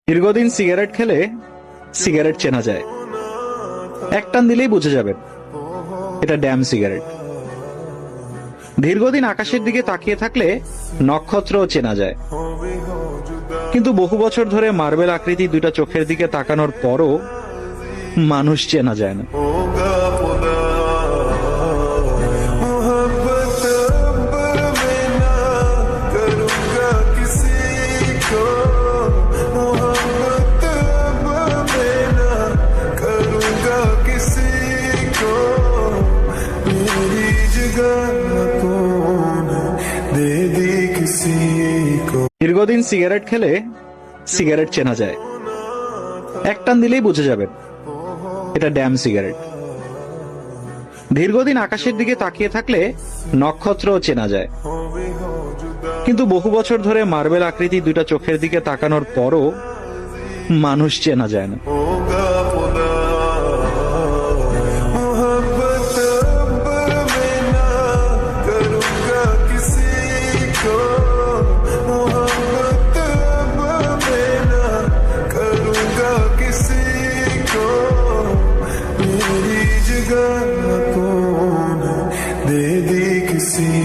দীর্ঘদিন সিগারেট খেলে সিগারেট চেনা যায়। এক টান দিলেই বুঝে যাবেন এটা ড্যাম সিগারেট। দীর্ঘদিন আকাশের দিকে তাকিয়ে থাকলে নক্ষত্রও চেনা যায়। কিন্তু বহু বছর ধরে মার্বেল আকৃতি দুইটা চোখের দিকে তাকানোর পরও মানুষ চেনা যায় না। দীর্ঘদিন সিগারেট খেলে সিগারেট চেনা যায়। এক টান দিলেই বুঝে যাবেন এটা ড্যাম সিগারেট। দীর্ঘদিন আকাশের দিকে তাকিয়ে থাকলে নক্ষত্রও চেনা যায়। কিন্তু বহু বছর ধরে মার্বেল আকৃতি দুইটা চোখের দিকে তাকানোর পরও মানুষ চেনা যায় না। दे दी किसी